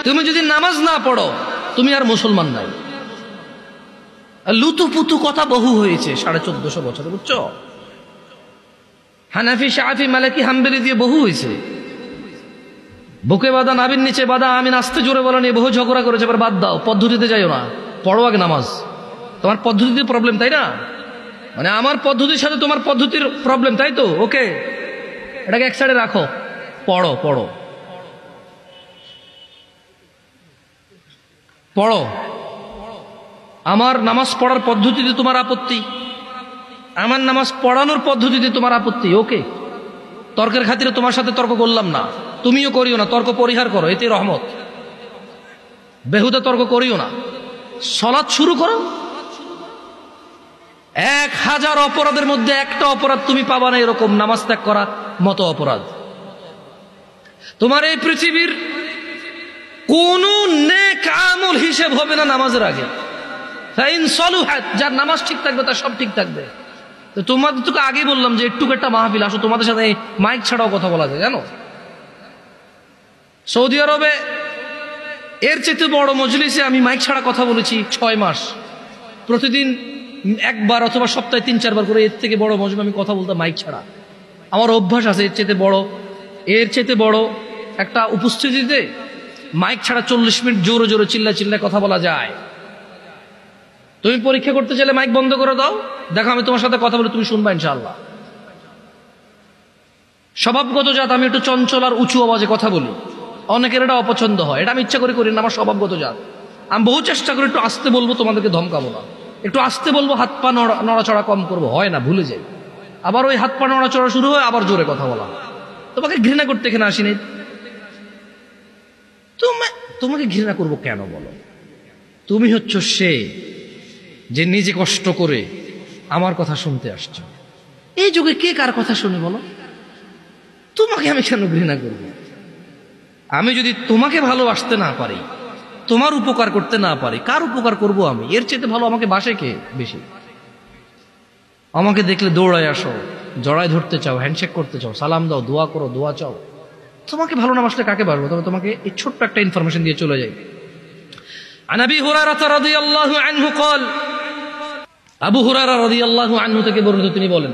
তুমি যদি নামাজ না পড়ো তুমি আর মুসলমান নাই। লুতুপুতু কথা বহু হয়েছে 1450 বছরে, বুঝছো? হানাফি, শাফি, মালিকি, হাম্বলি দিয়ে বহু হয়েছে। বুকে বাঁধা, নাভির নিচে বাঁধা, আমি নাচতে জোরে বলা নিয়ে বহু ঝগড়া করেছে। এবার বাদ দাও, পদ্ধতিতে যাইও না, পড়ো আগে নামাজ। তোমার পদ্ধতিতে প্রবলেম, তাই না? মানে আমার পদ্ধতির সাথে তোমার পদ্ধতির প্রবলেম, তাই তো? ওকে, এটাকে এক সাইডে রাখো, পড়ো পড়ো পড়ো। আমার নামাজ পড়ার পদ্ধতিতে তোমার আপত্তি, আমার নামাজ পড়ানোর পদ্ধতিতে তোমার আপত্তি, ওকে। তর্কের খাতিরে তোমার সাথে তর্ক করলাম না, তুমিও করিও না, তর্ক পরিহার করো, এতে রহমত। বেহুদা তর্ক করিও না, সালাত শুরু করো। 1000 অপরাধের মধ্যে একটা অপরাধ তুমি পাবা না এরকম নামাজ ত্যাগ করা মতো অপরাধ। তোমার এই পৃথিবীর কোন নেক আমল হিসেব হবে না নামাজের আগে। ফাইন সলুহাত, যার নামাজ ঠিক থাকবে তার সব ঠিক থাকবে। তো তোমাদের তোকে আগেই বললাম যে একটু একটা মাহফিল আসো, তোমাদের সাথে মাইক ছাড়াও কথা বলা যায়, জানো? সৌদি আরবে এর চেয়ে বড় মজলিসে আমি মাইক ছাড়া কথা বলেছি 6 মাস, প্রতিদিন একবার অথবা সপ্তাহে 3-4 বার করে। এর থেকে বড় মজলিসে আমি কথা বলতাম মাইক ছাড়া। আমার অভ্যাস আছে। এর চেয়ে বড় একটা উপস্থিতিতে মাইক ছাড়া 40 মিনিট জোরে জোরে চিল্লায় কথা বলা যায়। তুমি পরীক্ষা করতে চাইলে মাইক বন্ধ করে দাও, দেখো আমি তোমার সাথে কথা বলে তুমি শুনবা ইনশাআল্লাহ। স্বভাবগত জাত, আমি একটু চঞ্চল আর উঁচু আওয়াজে কথা বলি। অনেকের এটা অপছন্দ হয়, এটা আমি ইচ্ছা করে করি না, আমার স্বভাবগত জাত। আমি বহু চেষ্টা করি একটু আস্তে বলবো, তোমাদেরকে ধমকাবো না, একটু আস্তে বলবো, হাত পা নড়াচড়া কম করবো, হয় না, ভুলে যাই। আবার ওই হাত পা নড়াচড়া শুরু হয়, আবার জোরে কথা বলা। তোমাকে ঘৃণা করতে এখানে আসিনি। তোমাকে ঘৃণা করবো কেন বলো? তুমি হচ্ছ সে যে নিজে কষ্ট করে আমার কথা শুনতে আসছো। এই যুগে কে কার কথা শুনে বলো? তোমাকে আমি কেন ঘৃণা করব? আমি যদি তোমাকে ভালোবাসতে না পারি, তোমার উপকার করতে না পারি, কার উপকার করব আমি? এর চেয়ে ভালো আমাকে বাসে কে বেশি? আমাকে দেখলে দৌড়ায় আসো, জড়ায় ধরতে চাও, হ্যান্ডশেক করতে চাও, সালাম দাও, দোয়া করো, দোয়া চাও। তোমাকে ভালো না বাসলে কাকে বাসবো? তবে তোমাকে এই ছোট্ট একটা ইনফরমেশন দিয়ে চলে যাই। عن أبي هريرة رضي الله عنه قال, আবু হুরায়রা রাদিয়াল্লাহু আনহু থেকে বর্ণিত, তিনি বলেন,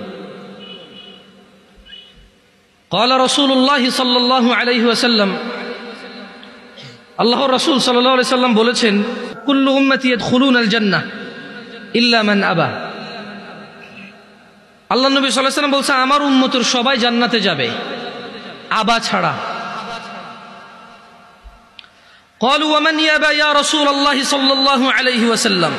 قال رسول الله صلى الله عليه وسلم, আল্লাহর রাসূল সাল্লাল্লাহু আলাইহি সাল্লাম বলেছেন, কুল্লু উম্মতি ইয়াদখুলুনা আল জান্নাহ ইল্লা মান আবা। আল্লাহ নবী সাল্লাল্লাহু আলাইহি সাল্লাম বলছেন, আমার উম্মতের সবাই জান্নাতে যাবে, আবা ছাড়া। قالوا ومن يابى يا رسول الله صلى الله عليه وسلم,